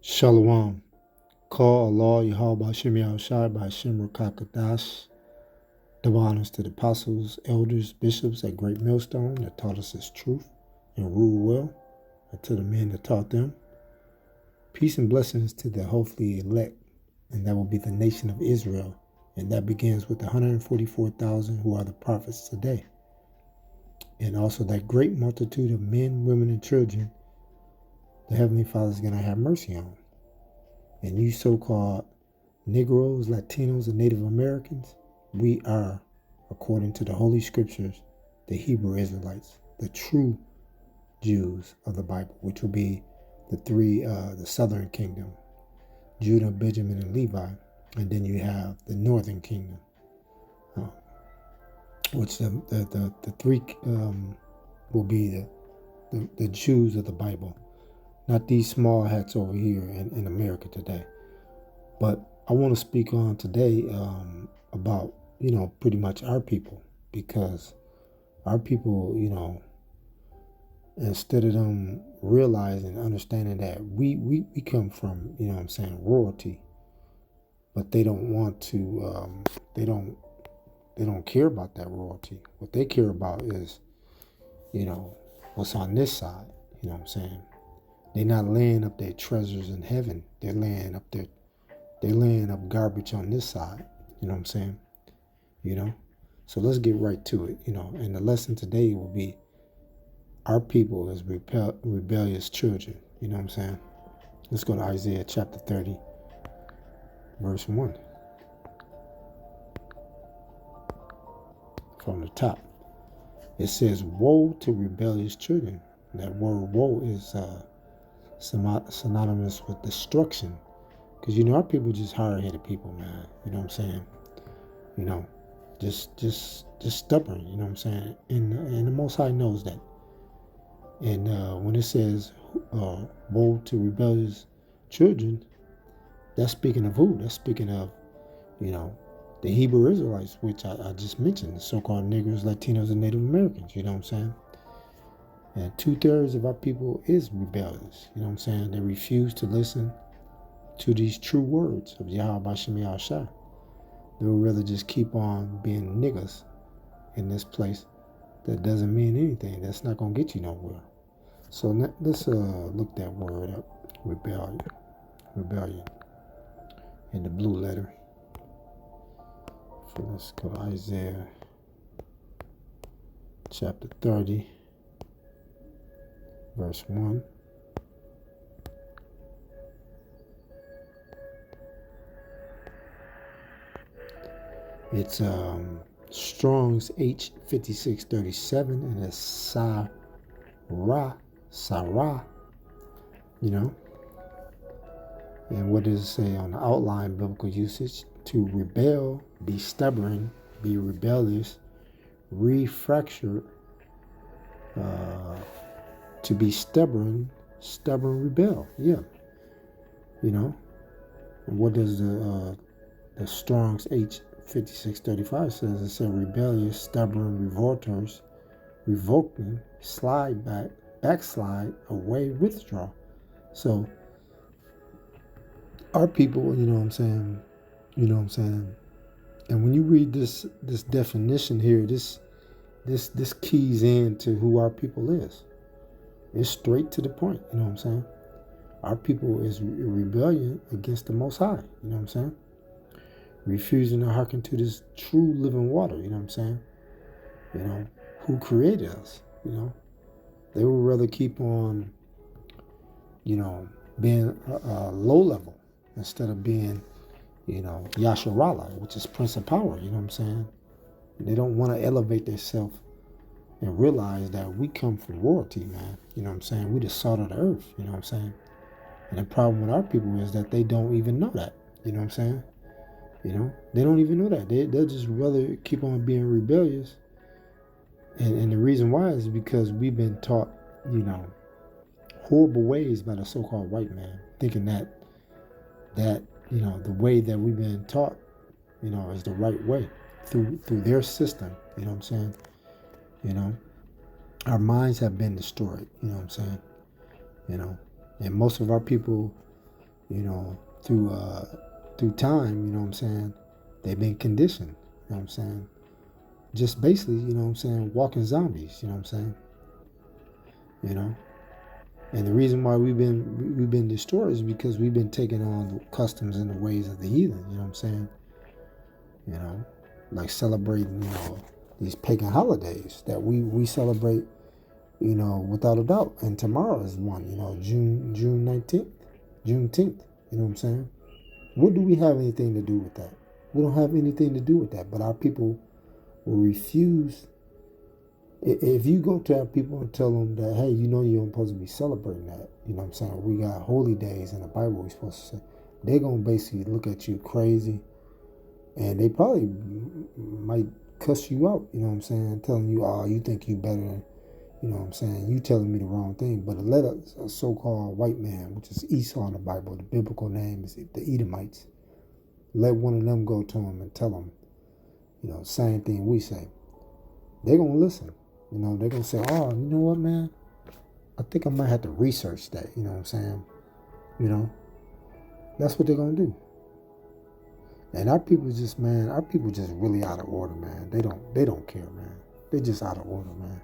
Shalom. Call Allah Yahweh Shem Shai by Shem Rakakadash. Double honors to the apostles, elders, bishops at Great Millstone that taught us His truth and rule well, and to the men that taught them. Peace and blessings to the hopefully elect, and that will be the nation of Israel. And that begins with the 144,000 who are the prophets today. And also that great multitude of men, women, and children the Heavenly Father is going to have mercy on. And you so-called Negroes, Latinos, and Native Americans, we are, according to the Holy Scriptures, the Hebrew Israelites, the true Jews of the Bible, which will be the southern kingdom, Judah, Benjamin, and Levi. And then you have the northern kingdom, which the three will be the Jews of the Bible. Not these small hats over here in America today. But I want to speak on today about, pretty much our people. Because our people, instead of them realizing, understanding that we come from, royalty. But they don't want to, they don't care about that royalty. What they care about is, what's on this side, They're not laying up their treasures in heaven. They're laying up garbage on this side. So let's get right to it, And the lesson today will be our people as rebellious children. Let's go to Isaiah chapter 30, verse 1. From the top. It says, woe to rebellious children. That word woe is synonymous with destruction, because our people just hard-headed people, man. Just stubborn. And the Most High knows that. And when it says woe to rebellious children, that's speaking of who? That's speaking of the Hebrew Israelites, which I just mentioned, the so-called Negroes, Latinos, and Native Americans. And 2/3 of our people is rebellious. They refuse to listen to these true words of Yahweh Shem Shai. They would rather just keep on being niggas in this place that doesn't mean anything. That's not going to get you nowhere. So let's look that word up, rebellion, in the blue letter. So let's go to Isaiah chapter 30. Verse 1. It's Strong's H5637 and it's Sarah. And what does it say on the outline biblical usage? To rebel, be stubborn, be rebellious, refracture, to be stubborn, rebel. Yeah. And what does the Strong's H5635 says? It said rebellious, stubborn, revolters, revoking, slide back, backslide, away, withdraw. So our people, And when you read this definition here, this keys in to who our people is. It's straight to the point, Our people is rebellion against the Most High, Refusing to hearken to this true living water, Who created us, They would rather keep on, being low level instead of being, Yasharala, which is Prince of Power, They don't want to elevate themselves and realize that we come from royalty, man. We the salt of the earth, And the problem with our people is that they don't even know that, They don't even know that. They'll just rather keep on being rebellious. And the reason why is because we've been taught, horrible ways by the so-called white man, thinking that the way that we've been taught, is the right way through their system, Our minds have been destroyed, And most of our people, you know, through time, you know what I'm saying, they've been conditioned, you know what I'm saying? Just basically, you know what I'm saying, walking zombies, you know what I'm saying? You know? And the reason why we've been destroyed is because we've been taking on the customs and the ways of the heathen, you know what I'm saying? You know, like celebrating, these pagan holidays that we celebrate, without a doubt. And tomorrow is one, June 19th, Juneteenth, you know what I'm saying? What do we have anything to do with that? We don't have anything to do with that, but our people will refuse. If you go to our people and tell them that, hey, you're supposed to be celebrating that, you know what I'm saying? We got holy days in the Bible we're supposed to say. They're going to basically look at you crazy, and they probably might cuss you out, you know what I'm saying? Telling you, oh, you think you better than, you know what I'm saying? You telling me the wrong thing. But let a so-called white man, which is Esau in the Bible, the biblical name is the Edomites, let one of them go to him and tell him, same thing we say. They're going to listen. They're going to say, oh, you know what, man? I think I might have to research that, you know what I'm saying? That's what they're going to do. And our people just really out of order, man. They don't care, man. They just out of order, man.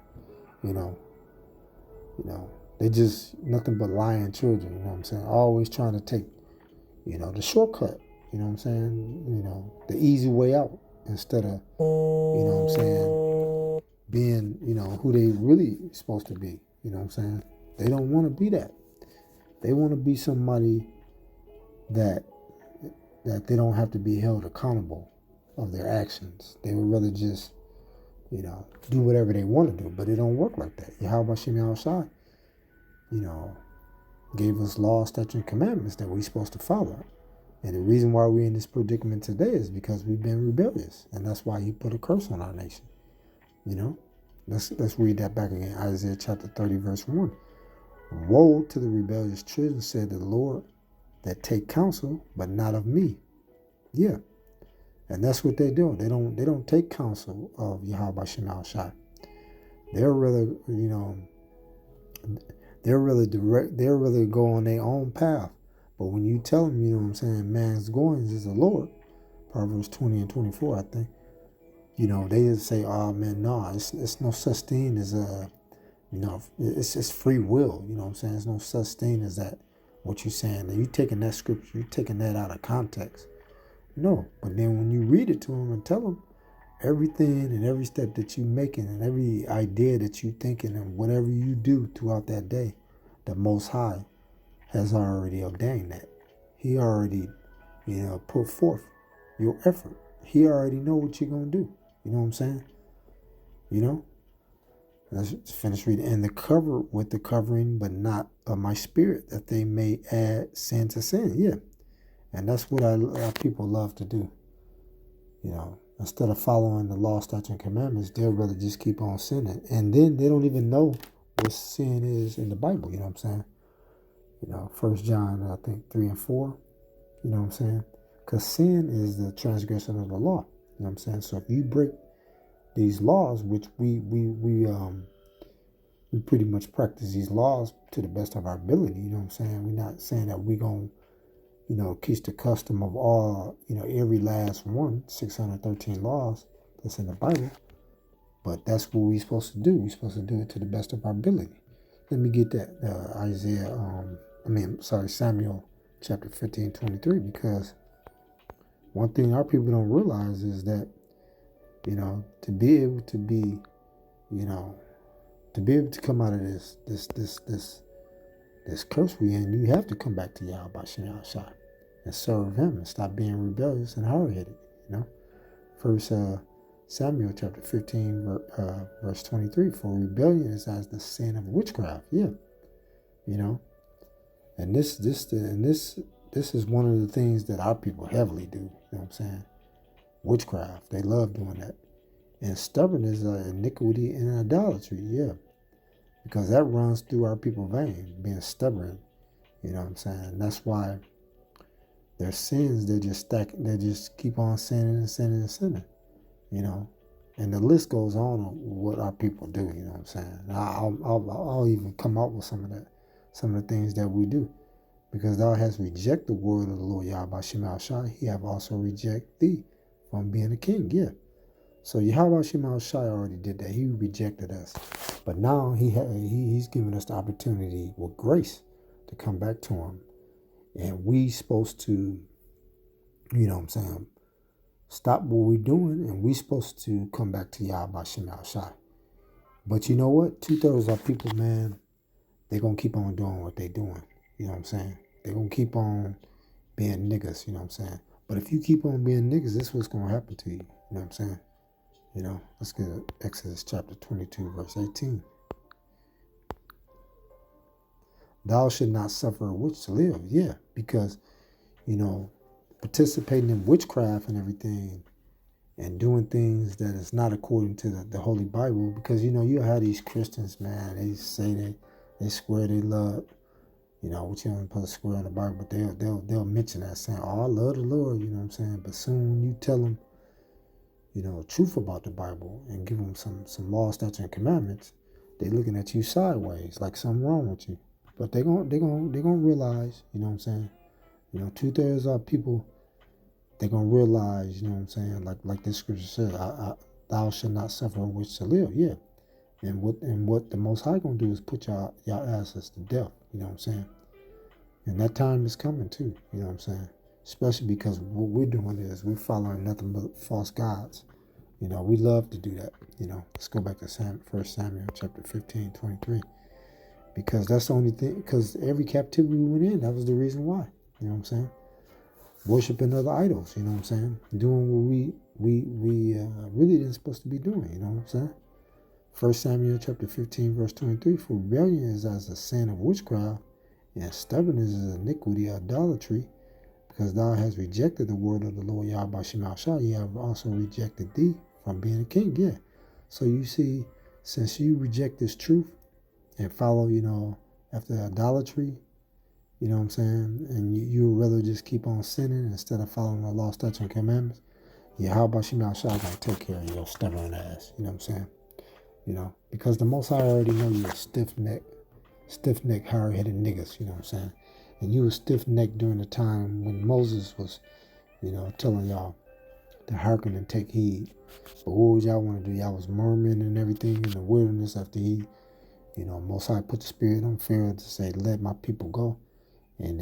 They just nothing but lying children, you know what I'm saying? Always trying to take, the shortcut, you know what I'm saying? The easy way out instead of, you know what I'm saying, being, who they really supposed to be, you know what I'm saying? They don't want to be that. They want to be somebody that they don't have to be held accountable of their actions. They would rather just, do whatever they want to do, but it don't work like that. Yahweh Shem Yahushai, gave us laws, statutes, and commandments that we're supposed to follow. And the reason why we're in this predicament today is because we've been rebellious, and that's why he put a curse on our nation. Let's read that back again. Isaiah chapter 30, verse 1. Woe to the rebellious children, said the Lord, that take counsel, but not of me. Yeah. And that's what they do. They don't take counsel of Yahweh Shem Shai. They're rather, they're rather go on their own path. But when you tell them, you know what I'm saying, man's goings is the Lord, Proverbs 20 and 24, I think, they just say, oh man, no, it's no such thing as it's free will, you know what I'm saying? There's no such thing as that. What you're saying, you taking that scripture, you're taking that out of context. No, but then when you read it to them and tell them everything and every step that you're making and every idea that you're thinking and whatever you do throughout that day, the Most High has already ordained that. He already, put forth your effort. He already know what you're going to do. You know what I'm saying? Let's finish reading. And the cover with the covering, but not of my spirit, that they may add sin to sin. Yeah. And that's what our people love to do. Instead of following the law, statutes, and commandments, they'll rather just keep on sinning. And then they don't even know what sin is in the Bible, you know what I'm saying? 1 John, I think, 3 and 4, you know what I'm saying? Because sin is the transgression of the law, you know what I'm saying? So if you break these laws, which we pretty much practice these laws to the best of our ability, you know what I'm saying? We're not saying that we're going to, keep the custom of all, every last one, 613 laws that's in the Bible. But that's what we're supposed to do. We're supposed to do it to the best of our ability. Let me get that Samuel chapter 15, 23, because one thing our people don't realize is that, to be able to be, to be able to come out of this curse we in, you have to come back to Yahweh Shem Shai and serve him and stop being rebellious and hard-headed, First Samuel chapter 15, verse 23, for rebellion is as the sin of witchcraft. Yeah. And this is one of the things that our people heavily do, you know what I'm saying? Witchcraft. They love doing that. And stubbornness is iniquity and idolatry, yeah. Because that runs through our people's veins, being stubborn, you know what I'm saying? That's why their sins, they just keep on sinning and sinning and sinning, And the list goes on of what our people do, you know what I'm saying? I'll even come up with some of the things that we do, Because thou hast rejected the word of the Lord Yahweh Shema Shai, he have also rejected thee from being a king. Yeah. So Yahweh Shema Shai already did that. He rejected us. But now he's giving us the opportunity with grace to come back to him. And we supposed to, stop what we're doing, and we supposed to come back to Yahweh Shema Shai. But you know what? 2/3 of people, man, they're going to keep on doing what they're doing. You know what I'm saying? They're going to keep on being niggas, you know what I'm saying? But if you keep on being niggas, this is what's going to happen to you. You know what I'm saying? Let's get Exodus chapter 22, verse 18. Thou should not suffer a witch to live. Yeah, because, participating in witchcraft and everything and doing things that is not according to the Holy Bible, because, you have these Christians, man, they say they swear they love, which you don't supposed to swear in the Bible, but they'll mention that, saying, oh, I love the Lord, you know what I'm saying? But soon when you tell them, truth about the Bible and give them some law, statutes, and commandments, they looking at you sideways, like something wrong with you. But they're gonna realize, you know what I'm saying? 2/3 of people, they're gonna realize, you know what I'm saying? Like this scripture says, thou shalt not suffer a witch to live. Yeah. And what the Most High gonna do is put y'all asses to death. You know what I'm saying? And that time is coming too. You know what I'm saying? Especially because what we're doing is we're following nothing but false gods. We love to do that. Let's go back to 1 Samuel chapter 15, 23. Because that's the only thing, because every captivity we went in, that was the reason why. You know what I'm saying? Worshiping other idols, you know what I'm saying? Doing what we really didn't supposed to be doing, you know what I'm saying? 1 Samuel chapter 15, verse 23, for rebellion is as the sin of witchcraft, and stubbornness is iniquity, idolatry, because thou hast rejected the word of the Lord Yahweh Shema Shai, he have also rejected thee from being a king. Yeah. So you see, since you reject this truth and follow, after idolatry, you know what I'm saying, and you would rather just keep on sinning instead of following the law, statutes, and commandments, Yahweh Shema Shai gonna take care of your stubborn ass. You know what I'm saying? Because the Most High already know you're a stiff-necked, hard-headed niggas, you know what I'm saying? And you were stiff-necked during the time when Moses was, telling y'all to hearken and take heed. But what would y'all want to do? Y'all was murmuring and everything in the wilderness after he, Most High put the spirit on Pharaoh to say, let my people go. And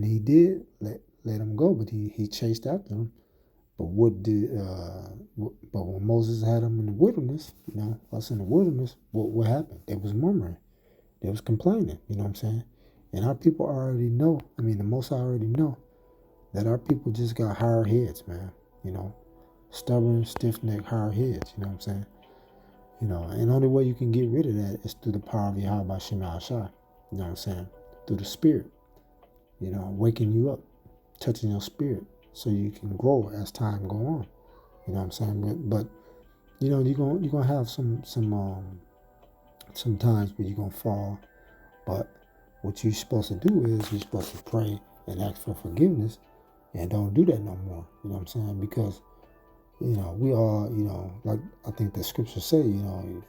he did let him go, but he chased after him. But but when Moses had them in the wilderness, us in the wilderness, what happened? They was murmuring. They was complaining, you know what I'm saying? And our people already know, the Most High already know that our people just got hard heads, man. Stubborn, stiff-necked, hard heads, you know what I'm saying? And the only way you can get rid of that is through the power of Yahweh Shema Shai, you know what I'm saying? Through the spirit, waking you up, touching your spirit, so you can grow as time go on. You know what I'm saying? But you're gonna have some times where you're gonna fall. But what you're supposed to do is you're supposed to pray and ask for forgiveness, and don't do that no more. You know what I'm saying? Because we are, like I think the scriptures say, you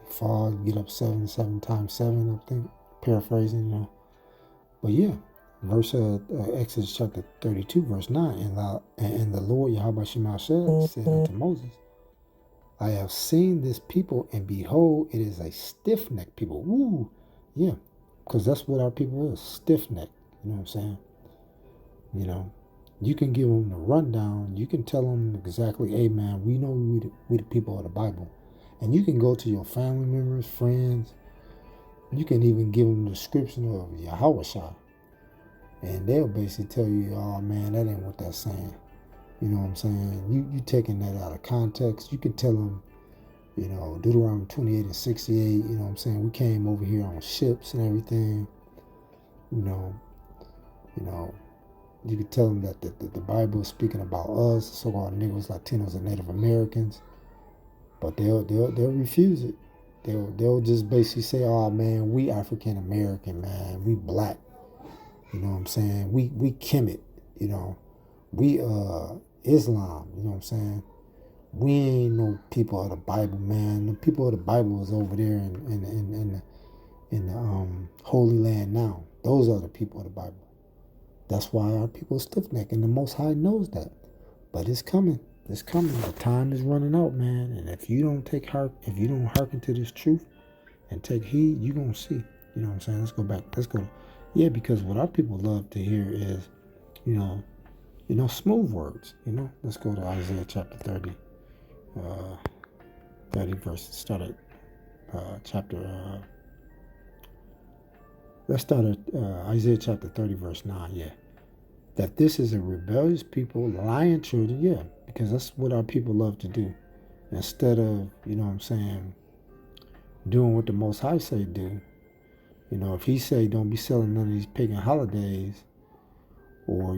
fall, get up 7 times 7. I think paraphrasing, But yeah. Verse Exodus chapter 32, verse 9, and the Lord Yahweh Shema said unto Moses, I have seen this people, and behold, it is a stiff-necked people. Woo! Yeah, because that's what our people is, stiff-necked. You know what I'm saying? You can give them the rundown. You can tell them exactly, hey, man, we know we the people of the Bible. And you can go to your family members, friends. You can even give them the description of Yahweh Shai. And they'll basically tell you, oh, man, that ain't what that's saying. You know what I'm saying? You taking that out of context. You can tell them, Deuteronomy 28 and 68, you know what I'm saying? We came over here on ships and everything. You could tell them that the Bible is speaking about us, so-called Negroes, Latinos, and Native Americans. But they'll refuse it. They'll just basically say, oh, man, we African American, man. We black. You know what I'm saying? We Kemet, we Islam, you know what I'm saying? We ain't no people of the Bible, man. The people of the Bible is over there in the Holy Land now. Those are the people of the Bible. That's why our people are stiff-necked, and the Most High knows that. But it's coming. It's coming. The time is running out, man. And if you don't hearken to this truth and take heed, you're going to see. You know what I'm saying? Let's go back. Let's go. Yeah, because what our people love to hear is, smooth words. Let's go to Isaiah chapter 30. 30 verses. Start at let's start at Isaiah chapter 30, verse 9. Yeah. That this is a rebellious people, lying children. Yeah, because that's what our people love to do. Instead of, doing what the Most High say do. If he say don't be selling none of these pagan holidays, or,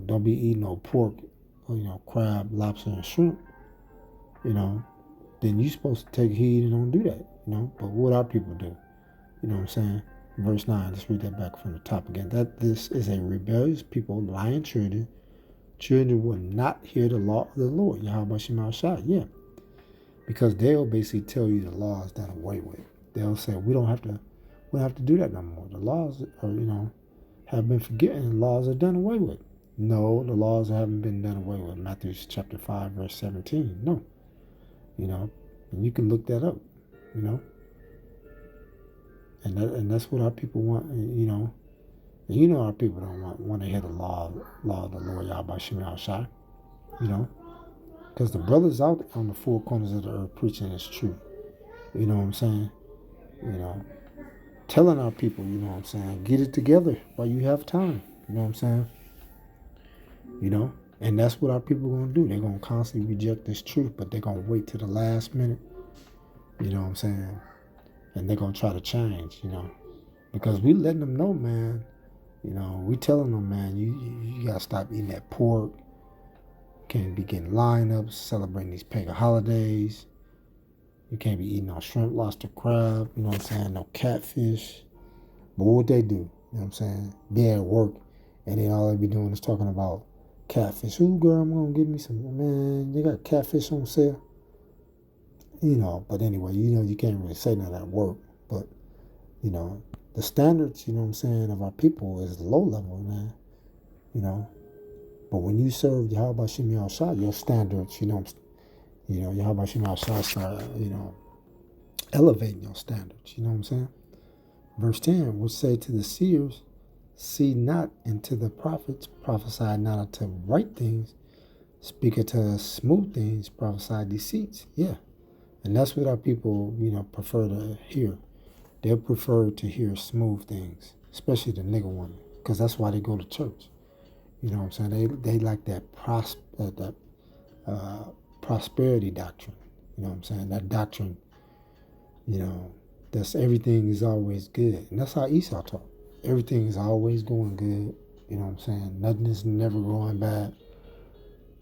don't be eating no pork, or, crab, lobster, and shrimp, then you're supposed to take heed and don't do that, But what our people do, you know what I'm saying? Verse 9, let's read that back from the top again. That this is a rebellious people, lying children. Children will not hear the law of the Lord. Yahweh Shema Shai. Yeah. Because they'll basically tell you the law is done away with. They'll say, we don't have to do that no more. The laws are, have been forgotten, and laws are done away with. No, the laws haven't been done away with. Matthew chapter 5, verse 17. No. And you can look that up, And that's what our people want, And our people don't want to hear the law of the Lord Yahweh Shema Shai, Because the brothers out on the four corners of the earth preaching this truth. You know what I'm saying? Telling our people, get it together while you have time. You know what I'm saying? And that's what our people are going to do. They're going to constantly reject this truth, but they're going to wait till the last minute. You know what I'm saying? And they're going to try to change, Because we letting them know, man. We telling them, man, you got to stop eating that pork. Can't be getting lineups, celebrating these pagan holidays. You can't be eating no shrimp, lobster, crab, no catfish. But what they do, be at work, and then all they be doing is talking about catfish. Ooh, girl, I'm going to give me some, man, they got catfish on sale. But anyway, you can't really say that at work. But, the standards, of our people is low level, man. But when you serve Yahweh Shem Shai, your standards, Yahweh Shem Shai start, elevating your standards. You know what I'm saying? Verse 10 would say to the seers, see not, and to the prophets, prophesy not unto right things, speak unto smooth things, prophesy deceits. Yeah. And that's what our people, prefer to hear. They prefer to hear smooth things, especially the nigger women, because that's why they go to church. You know what I'm saying? They like that prosperity doctrine. You know what I'm saying? That doctrine, that's everything is always good. And that's how Esau taught. Everything is always going good. You know what I'm saying? Nothing is never going bad.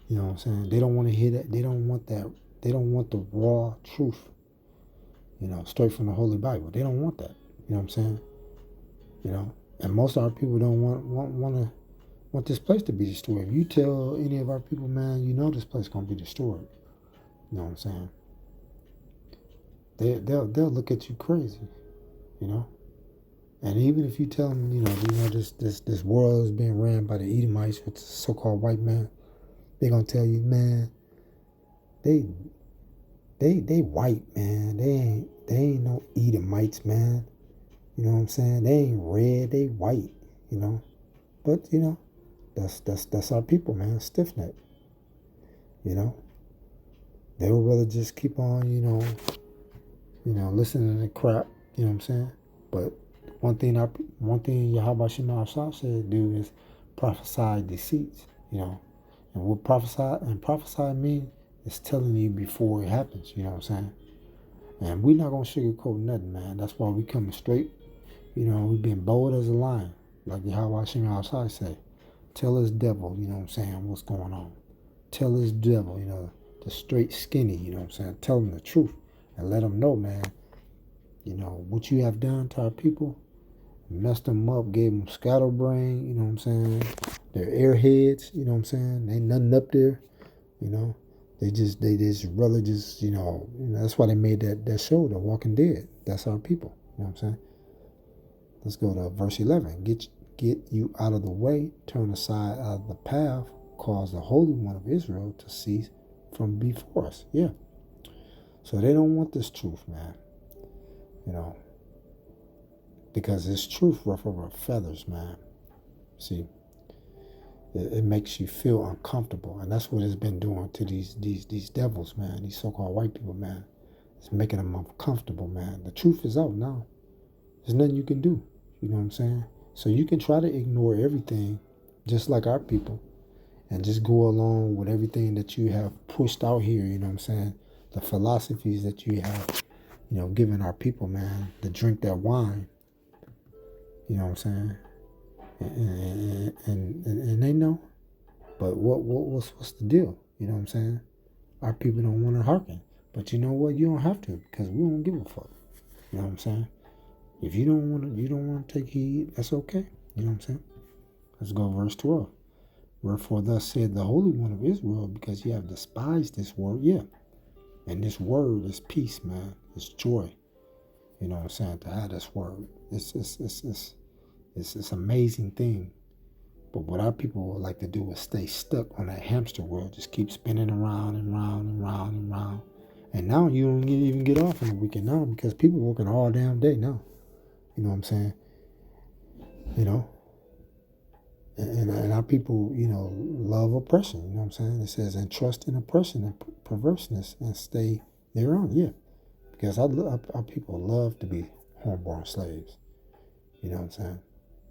You know what I'm saying? They don't want to hear that. They don't want that. They don't want the raw truth, straight from the Holy Bible. They don't want that. You know what I'm saying? And most of our people don't want this place to be destroyed. If you tell any of our people, man, this place is going to be destroyed. You know what I'm saying? They'll look at you crazy, And even if you tell them, this world is being ran by the Edomites, which is so-called white man, they're going to tell you, man, they white, man. They ain't no Edomites, man. You know what I'm saying? They ain't red, they white, But, that's our people, man. Stiff-necked. They would rather just keep on, listening to crap, you know what I'm saying? But one thing Yahweh Shema Shah said do is prophesy deceits, And what prophesy mean is telling you before it happens, you know what I'm saying? And we're not going to sugarcoat nothing, man. That's why we coming straight. We being bold as a lion, like Yahweh Shema Shah say. Tell this devil, you know what I'm saying, what's going on. Tell this devil, the straight skinny, you know what I'm saying. Tell him the truth and let him know, man, what you have done to our people. Messed them up, gave them scatterbrain, you know what I'm saying. They're airheads, you know what I'm saying. Ain't nothing up there, They just rather just, that's why they made that show, The Walking Dead. That's our people, you know what I'm saying. Let's go to verse 11. Get you out of the way, turn aside out of the path, cause the Holy One of Israel to cease from before us. Yeah. So they don't want this truth, man. Because this truth ruffles feathers, man. See, it makes you feel uncomfortable, and that's what it's been doing to these devils, man. These so-called white people, man. It's making them uncomfortable, man. The truth is out now. There's nothing you can do. You know what I'm saying? So you can try to ignore everything, just like our people, and just go along with everything that you have pushed out here. You know what I'm saying? The philosophies that you have, given our people, man, to drink that wine. You know what I'm saying? And they know. But what's the deal? You know what I'm saying? Our people don't want to hearken. But you know what? You don't have to, because we don't give a fuck. You know what I'm saying? If you don't want to take heed, that's okay. You know what I'm saying? Let's go verse 12. Wherefore thus said the Holy One of Israel, because you have despised this word. Yeah. And this word is peace, man. It's joy. You know what I'm saying? To have this word. It's an amazing thing. But what our people would like to do is stay stuck on that hamster wheel. Just keep spinning around and round and round and round. And now you don't even get off on the weekend now, because people working all damn day now. You know what I'm saying? And our people, love oppression. You know what I'm saying? It says, and trust in oppression and perverseness and stay thereon. Yeah. Because our people love to be homeborn slaves. You know what I'm saying?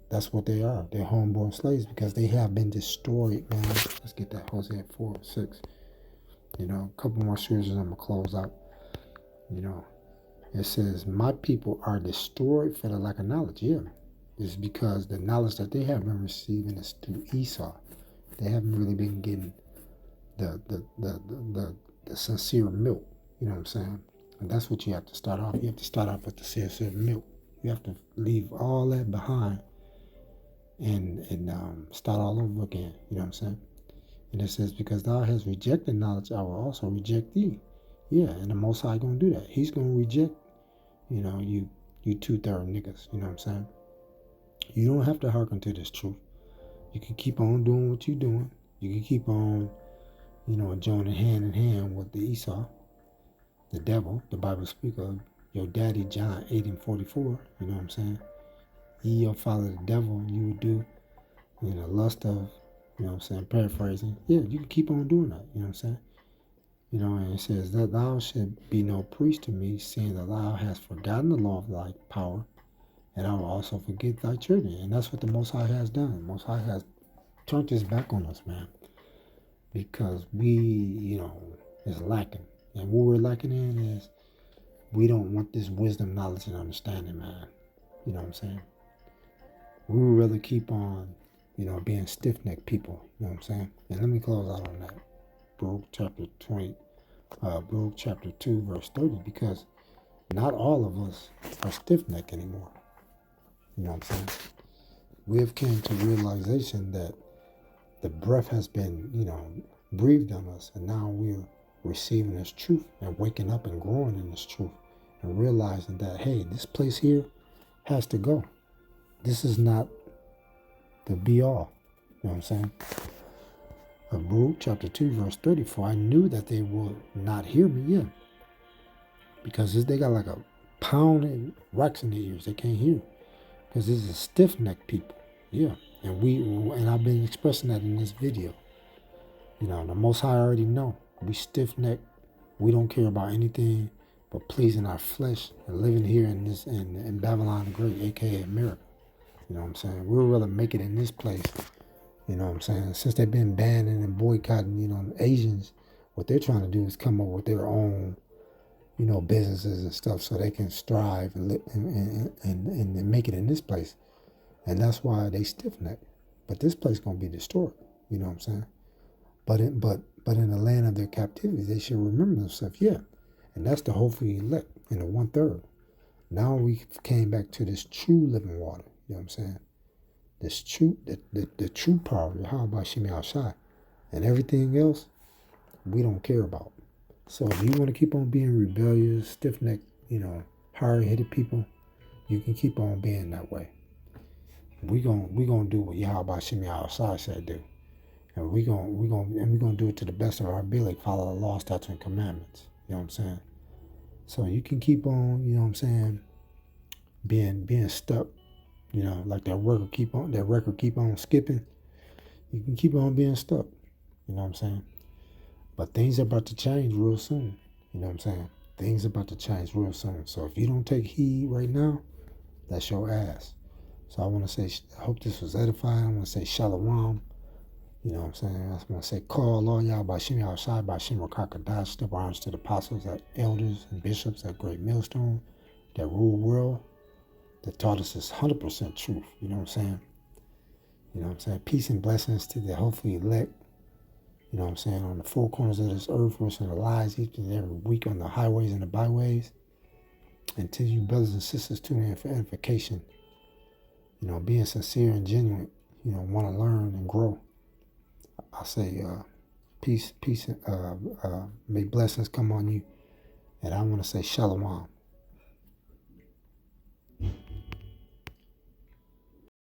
That's what they are. They're homeborn slaves because they have been destroyed, man. Let's get that Hosea 4:6. A couple more scriptures I'm going to close out. It says, my people are destroyed for the lack of knowledge. Yeah. It's because the knowledge that they have been receiving is through Esau. They haven't really been getting the sincere milk. You know what I'm saying? And that's what you have to start off. You have to start off with the sincere milk. You have to leave all that behind and start all over again. You know what I'm saying? And it says, because thou hast rejected knowledge, I will also reject thee. Yeah, and the Most High going to do that. He's going to reject, you 2/3 niggas. You know what I'm saying? You don't have to hearken to this truth. You can keep on doing what you're doing. You can keep on, joining hand in hand with the Esau, the devil. The Bible speaks of your daddy, John 8:44. You know what I'm saying? Ye your father the devil, you would do, lust of, you know what I'm saying, paraphrasing. Yeah, you can keep on doing that. You know what I'm saying? And it says that thou should be no priest to me, seeing that thou hast forgotten the law of thy power, and I will also forget thy children. And that's what the Most High has done. The Most High has turned his back on us, man, because we, is lacking. And what we're lacking in is we don't want this wisdom, knowledge, and understanding, man. You know what I'm saying? We would rather keep on, being stiff-necked people. You know what I'm saying? And let me close out on that. Baruch chapter 2, verse 30, because not all of us are stiff-necked anymore. You know what I'm saying? We have came to realization that the breath has been, breathed on us, and now we're receiving this truth and waking up and growing in this truth and realizing that, hey, this place here has to go. This is not the be-all. You know what I'm saying? Baruch chapter 2, verse 30, for I knew that they would not hear me, yeah. Because they got like a pound and rocks in their ears. They can't hear. Because this is stiff-necked people. Yeah. And I've been expressing that in this video. The Most High already know. We stiff-necked. We don't care about anything but pleasing our flesh and living here in Babylon the Great, aka America. You know what I'm saying? We'd rather make it in this place. You know what I'm saying? Since they've been banning and boycotting, Asians, what they're trying to do is come up with their own, businesses and stuff so they can strive and make it in this place. And that's why they stiff-necked. But this place going to be destroyed. You know what I'm saying? But in the land of their captivity, they should remember themselves. Yeah. And that's the hopeful elect in the 1/3. Now we came back to this true living water. You know what I'm saying? This true, the true power, how about Shemi Al-Shai? And everything else, we don't care about. So if you want to keep on being rebellious, stiff-necked, hard-headed people, you can keep on being that way. We gonna do what Yahweh Shemi Shai said do. And we gonna do it to the best of our ability, follow the law, statutes, and commandments. You know what I'm saying? So you can keep on, you know what I'm saying, being stuck, you know, like that record keep on skipping. You can keep on being stuck. You know what I'm saying? But things are about to change real soon. You know what I'm saying? Things are about to change real soon. So if you don't take heed right now, that's your ass. So I want to say, I hope this was edifying. I want to say shalom. You know what I'm saying? I want to say, call Lord Yah by Shem Yahushai by Shem Rakakadash, step arms to the apostles, that elders and bishops, that great millstone, that rule world, that taught us this 100% truth. You know what I'm saying? You know what I'm saying? Peace and blessings to the hopefully elect. You know what I'm saying? On the four corners of this earth, wishing the lies each and every week on the highways and the byways. And to you brothers and sisters tuning in for edification, you know, being sincere and genuine, you know, want to learn and grow. I say, peace, may blessings come on you. And I want to say shalom.